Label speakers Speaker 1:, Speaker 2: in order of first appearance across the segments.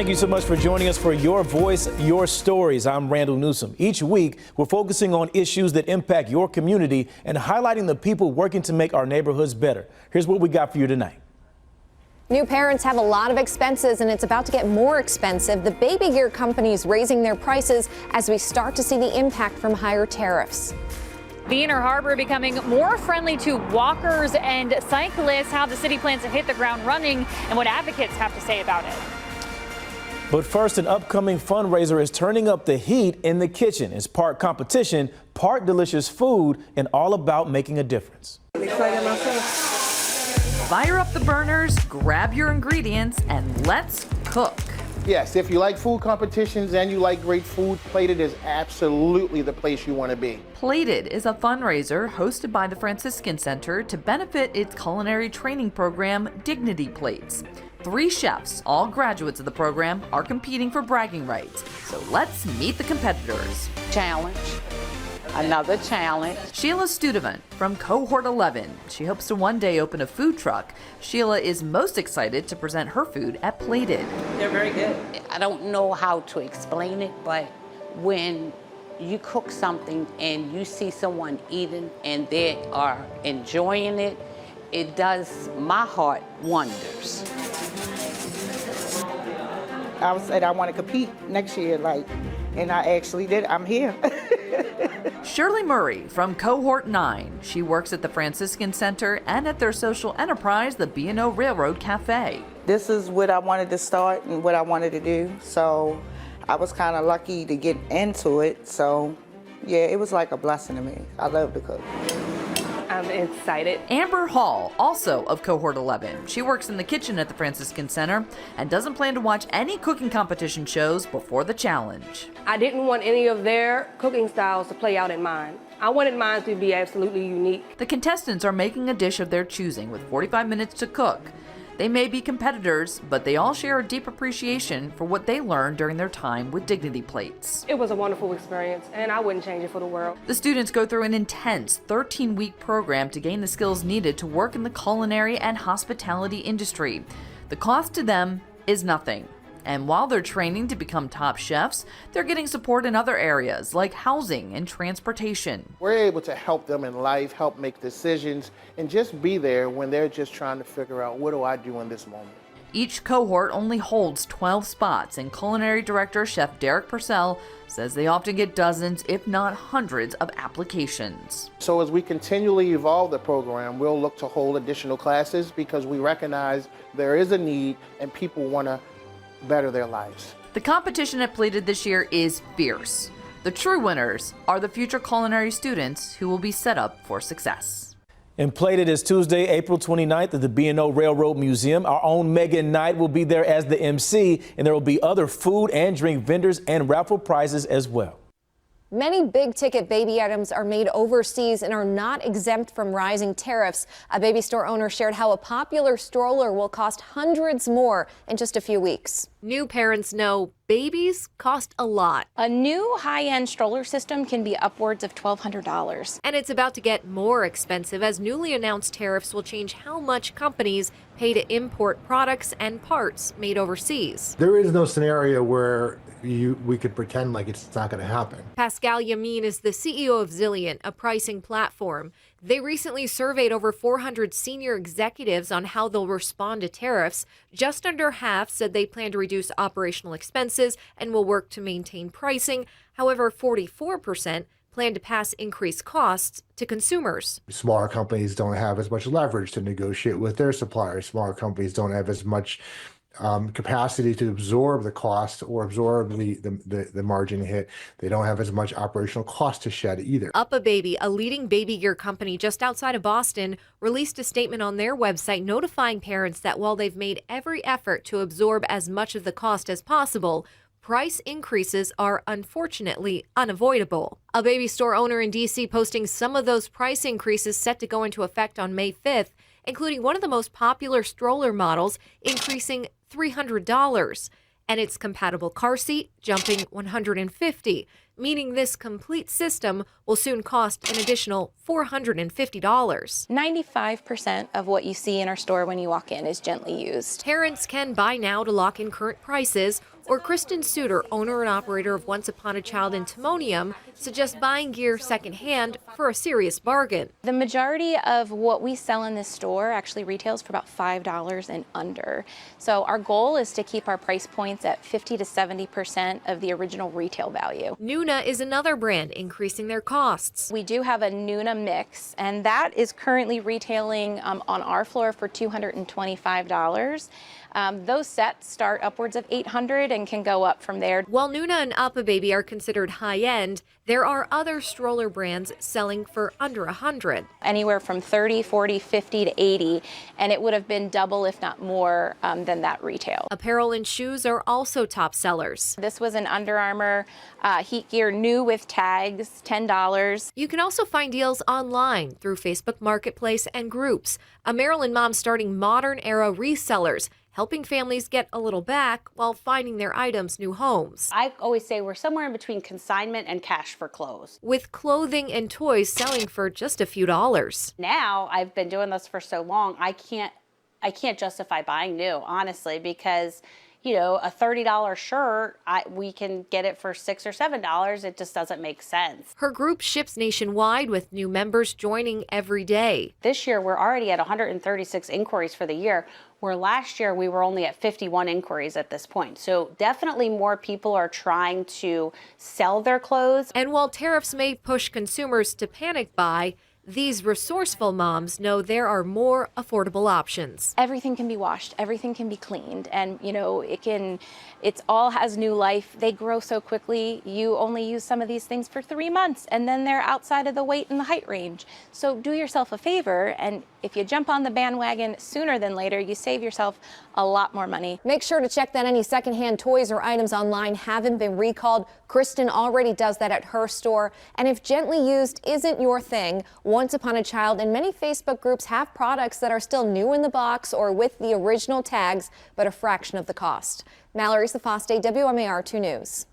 Speaker 1: Thank you so much for joining us for Your Voice, Your Stories. I'm Randall Newsom. Each week, we're focusing on issues that impact your community and highlighting the people working to make our neighborhoods better. Here's what we got for you tonight.
Speaker 2: New parents have a lot of expenses, and it's about to get more expensive. The baby gear companies raising their prices as we start to see the impact from higher tariffs.
Speaker 3: The Inner Harbor becoming more friendly to walkers and cyclists, how the city plans to hit the ground running, and what advocates have to say about it.
Speaker 1: But first, an upcoming fundraiser is turning up the heat in the kitchen. It's part competition, part delicious food, and all about making a difference.
Speaker 4: I'm excited myself.
Speaker 5: Fire up the burners, grab your ingredients, and let's cook.
Speaker 6: Yes, if you like food competitions and you like great food, Plated is absolutely the place you want to be.
Speaker 5: Plated is a fundraiser hosted by the Franciscan Center to benefit its culinary training program, Dignity Plates. 3 chefs, all graduates of the program, are competing for bragging rights. So let's meet the competitors.
Speaker 4: Challenge. Another challenge.
Speaker 5: Sheila Studevant from Cohort 11. She hopes to one day open a food truck. Sheila is most excited to present her food at Plated.
Speaker 4: They're very good. I don't know how to explain it, but when you cook something and you see someone eating and they are enjoying it, it does my heart wonders.
Speaker 7: I said I want to compete next year, and I actually did. I'm here.
Speaker 5: Shirley Murray from Cohort 9. She works at the Franciscan Center and at their social enterprise, the B&O Railroad Cafe.
Speaker 7: This is what I wanted to start and what I wanted to do, so I was kind of lucky to get into it. So, yeah, it was like a blessing to me. I love to cook.
Speaker 8: I'm excited.
Speaker 5: Amber Hall, also of Cohort 11. She works in the kitchen at the Franciscan Center and doesn't plan to watch any cooking competition shows before the challenge.
Speaker 8: I didn't want any of their cooking styles to play out in mine. I wanted mine to be absolutely unique.
Speaker 5: The contestants are making a dish of their choosing with 45 minutes to cook. They may be competitors, but they all share a deep appreciation for what they learned during their time with Dignity Plates.
Speaker 8: It was a wonderful experience, and I wouldn't change it for the world.
Speaker 5: The students go through an intense 13-week program to gain the skills needed to work in the culinary and hospitality industry. The cost to them is nothing. And while they're training to become top chefs, they're getting support in other areas like housing and transportation.
Speaker 6: We're able to help them in life, help make decisions, and just be there when they're just trying to figure out, what do I do in this moment?
Speaker 5: Each cohort only holds 12 spots, and culinary director Chef Derek Purcell says they often get dozens, if not hundreds, of applications.
Speaker 6: So as we continually evolve the program, we'll look to hold additional classes because we recognize there is a need and people want to better their lives.
Speaker 5: The competition at Plated this year is fierce. The true winners are the future culinary students who will be set up for success.
Speaker 1: And Plated is Tuesday, April 29th at the B&O Railroad Museum. Our own Megan Knight will be there as the MC, and there will be other food and drink vendors and raffle prizes as well.
Speaker 2: Many big-ticket baby items are made overseas and are not exempt from rising tariffs. A baby store owner shared how a popular stroller will cost hundreds more in just a few weeks.
Speaker 9: New parents know babies cost a lot.
Speaker 10: A new high-end stroller system can be upwards of $1,200.
Speaker 9: And it's about to get more expensive as newly announced tariffs will change how much companies pay to import products and parts made overseas.
Speaker 11: There is no scenario where we could pretend like it's not going to happen.
Speaker 9: Pascal Yamin is the CEO of Zilliant, a pricing platform. They recently surveyed over 400 senior executives on how they'll respond to tariffs. Just under half said they plan to reduce operational expenses and will work to maintain pricing. However, 44% plan to pass increased costs to consumers.
Speaker 11: Smaller companies don't have as much leverage to negotiate with their suppliers. Smaller companies don't have as much capacity to absorb the cost or absorb the margin hit. They don't have as much operational cost to shed either.
Speaker 9: Up a Baby, a leading baby gear company just outside of Boston, released a statement on their website notifying parents that while they've made every effort to absorb as much of the cost as possible, price increases are unfortunately unavoidable. A baby store owner in D.C. posting some of those price increases set to go into effect on May 5th, including one of the most popular stroller models increasing $300, and its compatible car seat jumping $150, meaning this complete system will soon cost an additional $450.
Speaker 10: 95% of what you see in our store when you walk in is gently used.
Speaker 9: Parents can buy now to lock in current prices, Or Kristen Suter, owner and operator of Once Upon a Child in Timonium, suggests buying gear secondhand for a serious bargain.
Speaker 10: The majority of what we sell in this store actually retails for about $5 and under. So our goal is to keep our price points at 50 to 70% of the original retail value.
Speaker 9: Nuna is another brand increasing their costs.
Speaker 10: We do have a Nuna mix, and that is currently retailing on our floor for $225. Those sets start upwards of $800 and can go up from there.
Speaker 9: While Nuna and UPPAbaby are considered high-end, there are other stroller brands selling for under $100.
Speaker 10: Anywhere from 30, 40, 50 to 80, and it would have been double, if not more, than that retail.
Speaker 9: Apparel and shoes are also top sellers.
Speaker 10: This was an Under Armour Heat Gear new with tags, $10.
Speaker 9: You can also find deals online through Facebook Marketplace and groups. A Maryland mom starting modern-era resellers, helping families get a little back while finding their items new homes.
Speaker 12: I always say we're somewhere in between consignment and cash for clothes.
Speaker 9: With clothing and toys selling for just a few dollars.
Speaker 12: Now, I've been doing this for so long, I can't justify buying new, honestly, because you know, a $30 shirt, we can get it for $6 or $7. It just doesn't make sense.
Speaker 9: Her group ships nationwide with new members joining every day.
Speaker 12: This year, we're already at 136 inquiries for the year, where last year we were only at 51 inquiries at this point. So definitely more people are trying to sell their clothes.
Speaker 9: And while tariffs may push consumers to panic buy, these resourceful moms know there are more affordable options.
Speaker 10: Everything can be washed, everything can be cleaned, and you know, it's all has new life. They grow so quickly. You only use some of these things for 3 months and then they're outside of the weight and the height range. So do yourself a favor, and if you jump on the bandwagon sooner than later, you save yourself a lot more money.
Speaker 2: Make sure to check that any secondhand toys or items online haven't been recalled. Kristen already does that at her store. And if gently used isn't your thing, Once Upon a Child and many Facebook groups have products that are still new in the box or with the original tags, but a fraction of the cost. Mallory Safaste, WMAR 2 News.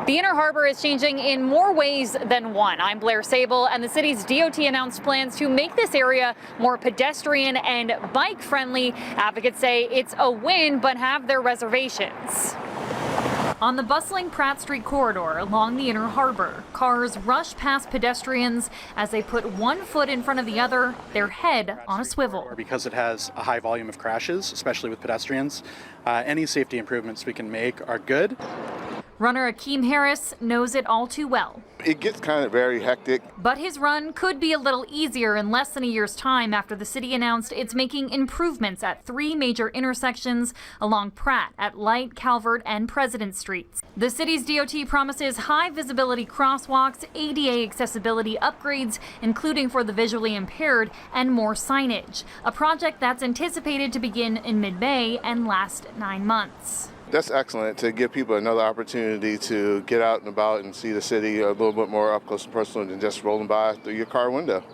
Speaker 3: The Inner Harbor is changing in more ways than one. I'm Blair Sable, and the city's DOT announced plans to make this area more pedestrian and bike friendly. Advocates say it's a win, but have their reservations. On the bustling Pratt Street corridor along the Inner Harbor, cars rush past pedestrians as they put one foot in front of the other, their head on a swivel.
Speaker 13: Because it has a high volume of crashes, especially with pedestrians, any safety improvements we can make are good.
Speaker 3: Runner Akeem Harris knows it all too well.
Speaker 14: It gets kind of very hectic.
Speaker 3: But his run could be a little easier in less than a year's time after the city announced it's making improvements at 3 major intersections along Pratt at Light, Calvert, and President Streets. The city's DOT promises high visibility crosswalks, ADA accessibility upgrades, including for the visually impaired, and more signage. A project that's anticipated to begin in mid-May and last 9 months.
Speaker 14: That's excellent to give people another opportunity to get out and about and see the city a little bit more up close and personal than just rolling by through your car window.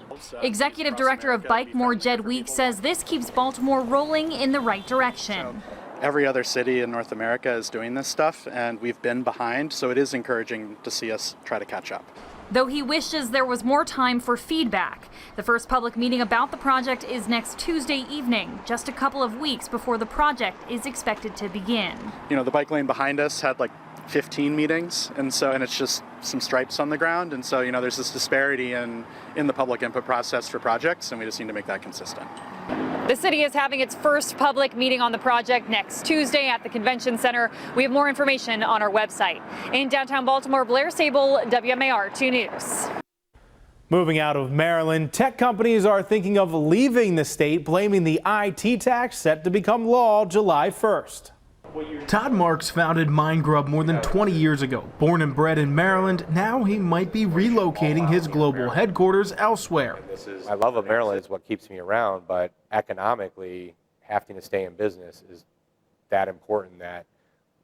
Speaker 3: Executive Director of Bike More Jed Weeks says this keeps Baltimore rolling in the right direction.
Speaker 13: Every other city in North America is doing this stuff, and we've been behind, so it is encouraging to see us try to catch up.
Speaker 3: Though he wishes there was more time for feedback. The first public meeting about the project is next Tuesday evening, just a couple of weeks before the project is expected to begin.
Speaker 13: You know, the bike lane behind us had like 15 meetings, and it's just some stripes on the ground, and so, you know, there's this disparity in the public input process for projects, and we just need to make that consistent.
Speaker 3: The city is having its first public meeting on the project next Tuesday at the Convention Center. We have more information on our website. In downtown Baltimore, Blair Sable, WMAR 2 News.
Speaker 1: Moving out of Maryland, tech companies are thinking of leaving the state, blaming the IT tax set to become law July 1st. Todd Marks founded MindGrub more than 20 years ago. Born and bred in Maryland, now he might be relocating his global headquarters elsewhere.
Speaker 15: I love of Maryland, it's what keeps me around, but economically, having to stay in business is that important that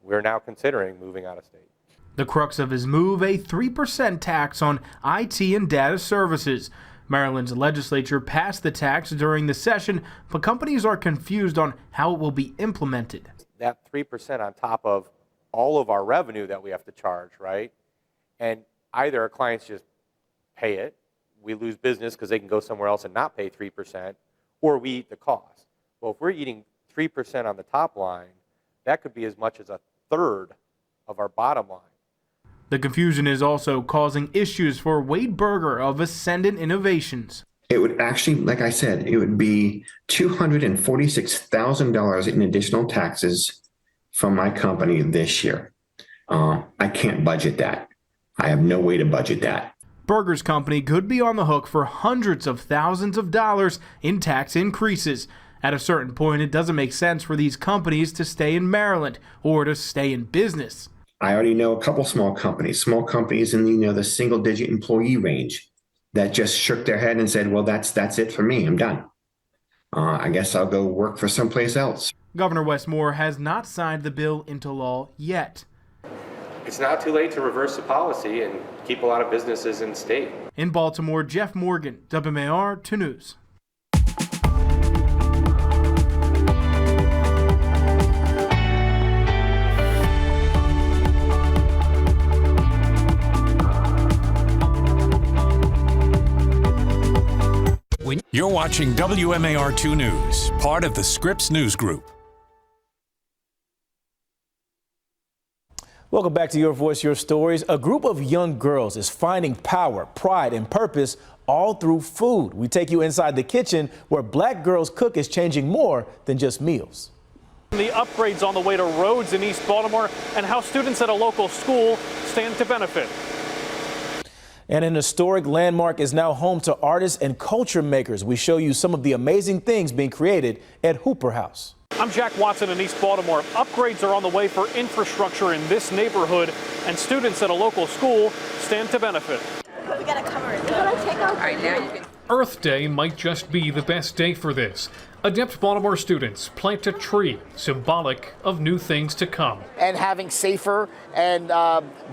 Speaker 15: we're now considering moving out of state.
Speaker 1: The crux of his move, a 3% tax on IT and data services. Maryland's legislature passed the tax during the session, but companies are confused on how it will be implemented.
Speaker 15: That 3% on top of all of our revenue that we have to charge, right? And either our clients just pay it, we lose business because they can go somewhere else and not pay 3%, or we eat the cost. Well, if we're eating 3% on the top line, that could be as much as a third of our bottom line.
Speaker 16: The confusion is also causing issues for Wade Berger of Ascendant Innovations.
Speaker 17: It would actually, like I said, it would be $246,000 in additional taxes from my company this year. I can't budget that. I have no way to budget that.
Speaker 16: Berger's company could be on the hook for hundreds of thousands of dollars in tax increases. At a certain point, it doesn't make sense for these companies to stay in Maryland or to stay in business.
Speaker 17: I already know a couple small companies in the single-digit employee range that just shook their head and said, well, that's it for me. I'm done. I guess I'll go work for someplace else.
Speaker 16: Governor Wes Moore has not signed the bill into law yet.
Speaker 15: It's not too late to reverse the policy and keep a lot of businesses in state.
Speaker 16: In Baltimore, Jeff Morgan, WMAR 2 News.
Speaker 18: You're watching WMAR 2 News, part of the Scripps News Group.
Speaker 1: Welcome back to Your Voice, Your Stories. A group of young girls is finding power, pride, and purpose all through food. We take you inside the kitchen where Black Girls Cook is changing more than just meals.
Speaker 19: The upgrades on the way to roads in East Baltimore and how students at a local school stand to benefit.
Speaker 1: And an historic landmark is now home to artists and culture makers. We show you some of the amazing things being created at Hooper House.
Speaker 19: I'm Jack Watson in East Baltimore. Upgrades are on the way for infrastructure in this neighborhood, and students at a local school stand to benefit.
Speaker 20: We gotta cover it. All right, now you can.
Speaker 21: Earth Day might just be the best day for this. Adept Baltimore students plant a tree, symbolic of new things to come.
Speaker 22: And having safer and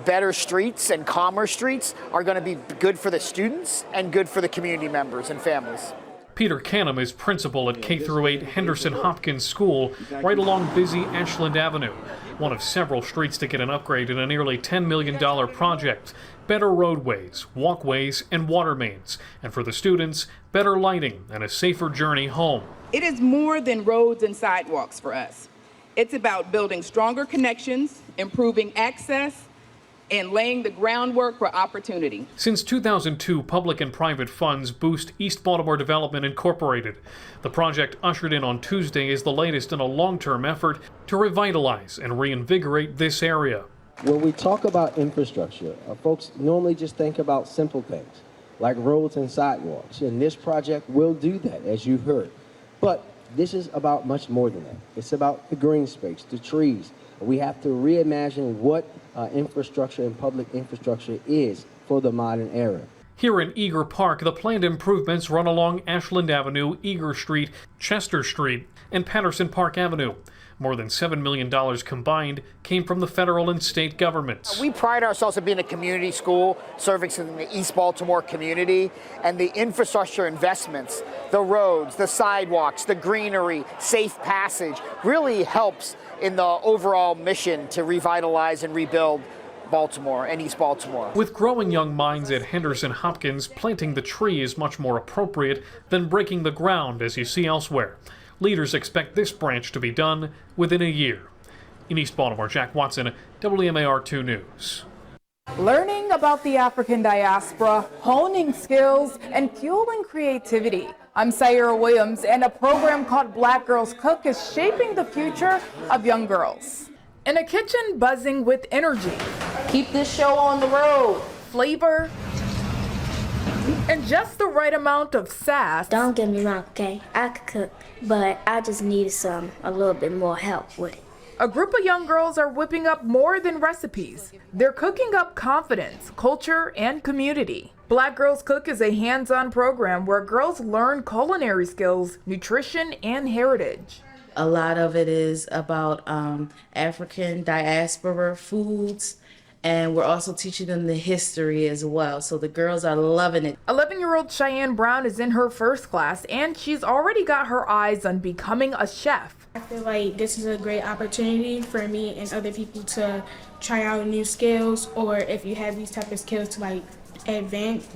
Speaker 22: better streets and calmer streets are going to be good for the students and good for the community members and families.
Speaker 21: Peter Canham is principal at K-8 Henderson Hopkins School, right along busy Ashland Avenue, one of several streets to get an upgrade in a nearly $10 million project. Better roadways, walkways, and water mains. And for the students, better lighting and a safer journey home.
Speaker 23: It is more than roads and sidewalks for us. It's about building stronger connections, improving access, and laying the groundwork for opportunity.
Speaker 21: Since 2002, public and private funds boost East Baltimore Development Incorporated. The project ushered in on Tuesday is the latest in a long-term effort to revitalize and reinvigorate this area.
Speaker 24: When we talk about infrastructure, folks normally just think about simple things like roads and sidewalks, and this project will do that, as you've heard. But this is about much more than that. It's about the green space, the trees. We have to reimagine what infrastructure and public infrastructure is for the modern era.
Speaker 21: Here in Eager Park, the planned improvements run along Ashland Avenue, Eager Street, Chester Street, and Patterson Park Avenue. More than $7 million combined came from the federal and state governments.
Speaker 22: We pride ourselves on being a community school servicing the East Baltimore community, and the infrastructure investments, the roads, the sidewalks, the greenery, safe passage really helps in the overall mission to revitalize and rebuild Baltimore and East Baltimore.
Speaker 21: With growing young minds at Henderson Hopkins, planting the tree is much more appropriate than breaking the ground as you see elsewhere. Leaders expect this branch to be done within a year. In East Baltimore, Jack Watson, WMAR 2 News.
Speaker 25: Learning about the African diaspora, honing skills, and fueling creativity. I'm Sayra Williams, and a program called Black Girls Cook is shaping the future of young girls. In a kitchen buzzing with energy. Keep this show on the road. Flavor, and just the right amount of sass.
Speaker 26: Don't get me wrong, okay? I could cook, but I just need a little bit more help with it.
Speaker 25: A group of young girls are whipping up more than recipes. They're cooking up confidence, culture, and community. Black Girls Cook is a hands-on program where girls learn culinary skills, nutrition, and heritage.
Speaker 27: A lot of it is about African diaspora foods, and we're also teaching them the history as well. So the girls are loving it.
Speaker 25: 11-year-old Cheyenne Brown is in her first class, and she's already got her eyes on becoming a chef.
Speaker 28: I feel like this is a great opportunity for me and other people to try out new skills, or if you have these type of skills, to like advance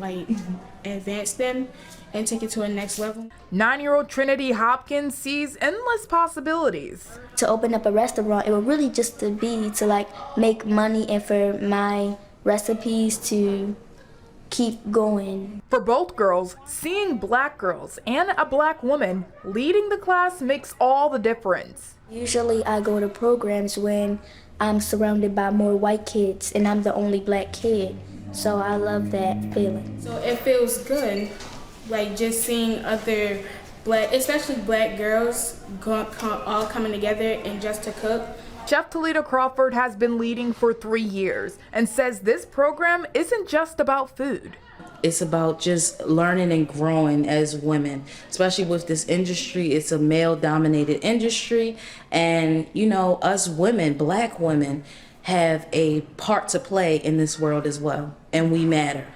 Speaker 28: them and take it to a next level.
Speaker 25: 9-year-old Trinity Hopkins sees endless possibilities.
Speaker 26: To open up a restaurant, it would really just to be to like make money and for my recipes to keep going.
Speaker 25: For both girls, seeing black girls and a black woman leading the class makes all the difference.
Speaker 26: Usually I go to programs when I'm surrounded by more white kids and I'm the only black kid. So I love that feeling.
Speaker 28: So it feels good, like just seeing other black, especially black girls all coming together and just to cook.
Speaker 25: Chef Toledo Crawford has been leading for 3 years and says this program isn't just about food.
Speaker 27: It's about just learning and growing as women, especially with this industry. It's a male-dominated industry, and you know, us women, black women, have a part to play in this world as well, and we matter.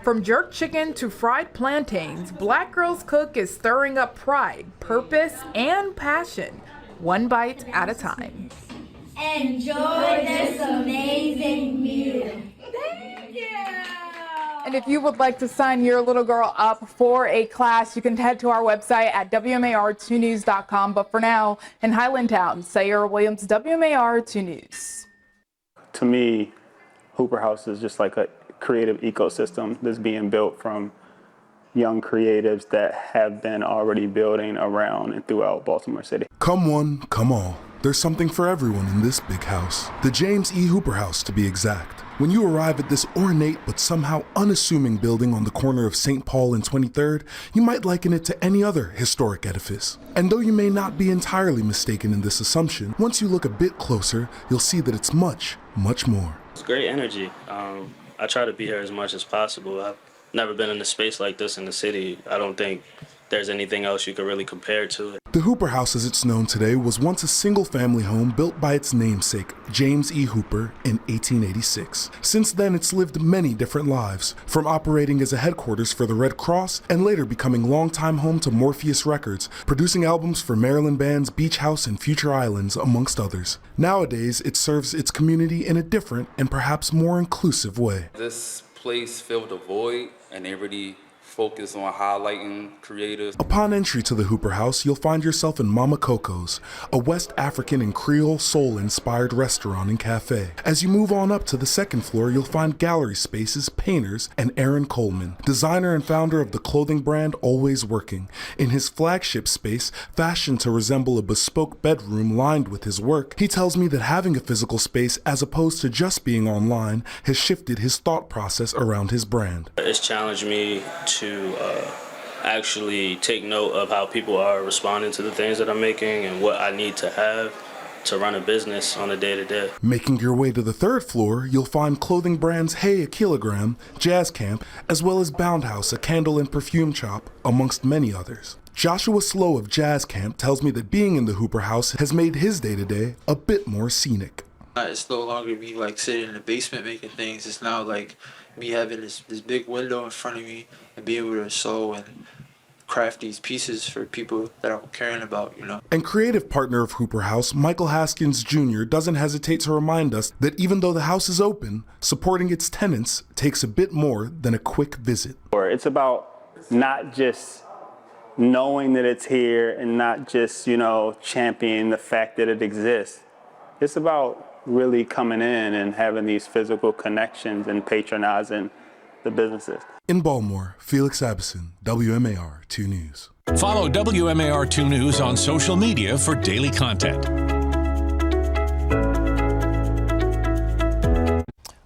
Speaker 25: From jerk chicken to fried plantains, Black Girls Cook is stirring up pride, purpose, and passion, one bite at a time.
Speaker 4: Enjoy this amazing meal. Thank you.
Speaker 25: And if you would like to sign your little girl up for a class, you can head to our website at WMAR2news.com. But for now, in Highlandtown, Sayera Williams, WMAR 2 News.
Speaker 5: To me, Hooper House is just like a creative ecosystem that's being built from young creatives that have been already building around and throughout Baltimore City.
Speaker 6: Come one, come all. There's something for everyone in this big house. The James E. Hooper House, to be exact. When you arrive at this ornate but somehow unassuming building on the corner of St. Paul and 23rd, you might liken it to any other historic edifice. And though you may not be entirely mistaken in this assumption, once you look a bit closer, you'll see that it's much, much more.
Speaker 7: It's great energy. I try to be here as much as possible. I've never been in a space like this in the city. I don't think there's anything else you could really compare to it.
Speaker 6: The Hooper House, as it's known today, was once a single-family home built by its namesake, James E. Hooper, in 1886. Since then, it's lived many different lives, from operating as a headquarters for the Red Cross and later becoming longtime home to Morpheus Records, producing albums for Maryland bands Beach House and Future Islands, amongst others. Nowadays, it serves its community in a different and perhaps more inclusive way.
Speaker 8: This place filled a void, and they really focus on highlighting creators.
Speaker 6: Upon entry to the Hooper House, you'll find yourself in Mama Coco's, a West African and Creole soul-inspired restaurant and cafe. As you move on up to the second floor, you'll find gallery spaces, painters, and Aaron Coleman, designer and founder of the clothing brand Always Working. In his flagship space, fashioned to resemble a bespoke bedroom lined with his work, he tells me that having a physical space as opposed to just being online has shifted his thought process around his brand.
Speaker 7: It's challenged me to actually take note of how people are responding to the things that I'm making and what I need to have to run a business on a day-to-day.
Speaker 6: Making your way to the third floor, you'll find clothing brands Hey a Kilogram, Jazz Camp, as well as Bound House, a candle and perfume shop, amongst many others. Joshua Slow of Jazz Camp tells me that being in the Hooper House has made his day-to-day a bit more scenic.
Speaker 9: It's no longer me like sitting in the basement making things. It's now like me having this big window in front of me and being able to sew and craft these pieces for people that I'm caring about, you know.
Speaker 6: And creative partner of Hooper House, Michael Haskins Jr., doesn't hesitate to remind us that even though the house is open, supporting its tenants takes a bit more than a quick visit.
Speaker 5: It's about not just knowing that it's here and not just, championing the fact that it exists. It's about really coming in and having these physical connections and patronizing the businesses.
Speaker 6: In Baltimore, Felix Abison, WMAR 2 News.
Speaker 18: Follow WMAR 2 News on social media for daily content.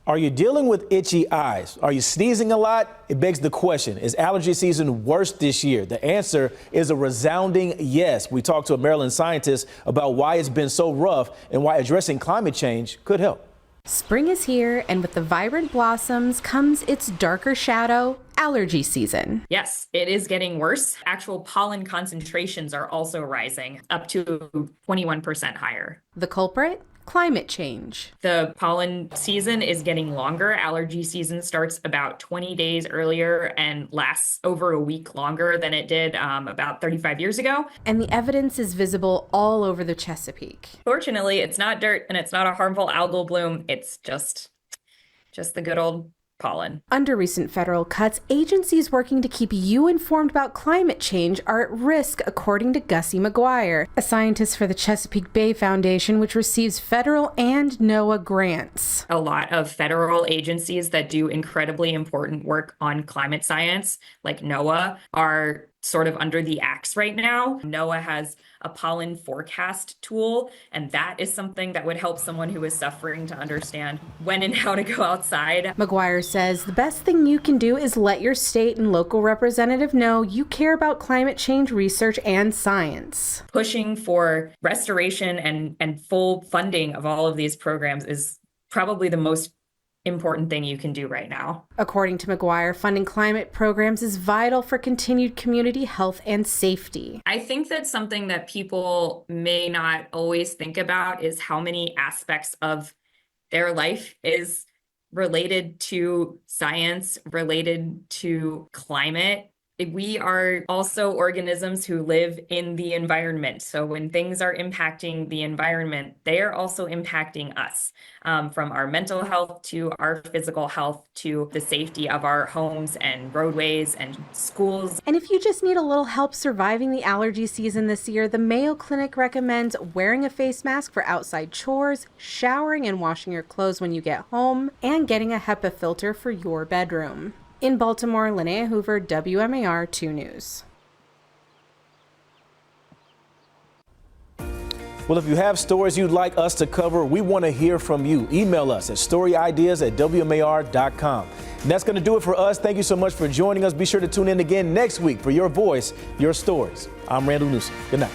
Speaker 1: Are you dealing with itchy eyes? Are you sneezing a lot? It begs the question, is allergy season worse this year? The answer is a resounding yes. We talked to a Maryland scientist about why it's been so rough and why addressing climate change could help.
Speaker 11: Spring is here, and with the vibrant blossoms comes its darker shadow, allergy season.
Speaker 12: Yes, it is getting worse. Actual pollen concentrations are also rising, up to 21% higher.
Speaker 11: The culprit? Climate change.
Speaker 12: The pollen season is getting longer. Allergy season starts about 20 days earlier and lasts over a week longer than it did about 35 years ago.
Speaker 11: And the evidence is visible all over the Chesapeake.
Speaker 12: Fortunately, it's not dirt and it's not a harmful algal bloom. It's just the good old pollen.
Speaker 11: Under recent federal cuts, agencies working to keep you informed about climate change are at risk, according to Gussie McGuire, a scientist for the Chesapeake Bay Foundation, which receives federal and NOAA grants.
Speaker 12: A lot of federal agencies that do incredibly important work on climate science, like NOAA, are sort of under the axe right now. NOAA has a pollen forecast tool, and that is something that would help someone who is suffering to understand when and how to go outside.
Speaker 11: McGuire says the best thing you can do is let your state and local representative know you care about climate change research and science.
Speaker 12: Pushing for restoration and full funding of all of these programs is probably the most important thing you can do right now.
Speaker 11: According to McGuire, funding climate programs is vital for continued community health and safety.
Speaker 12: I think that something that people may not always think about is how many aspects of their life is related to science, related to climate. We are also organisms who live in the environment. So when things are impacting the environment, they are also impacting us, from our mental health to our physical health to the safety of our homes and roadways and schools.
Speaker 11: And if you just need a little help surviving the allergy season this year, the Mayo Clinic recommends wearing a face mask for outside chores, showering and washing your clothes when you get home, and getting a HEPA filter for your bedroom. In Baltimore, Linnea Hoover, WMAR 2 News.
Speaker 1: Well, if you have stories you'd like us to cover, we want to hear from you. Email us at storyideas@wmar.com. And that's going to do it for us. Thank you so much for joining us. Be sure to tune in again next week for Your Voice, Your Stories. I'm Randall Newsom. Good night.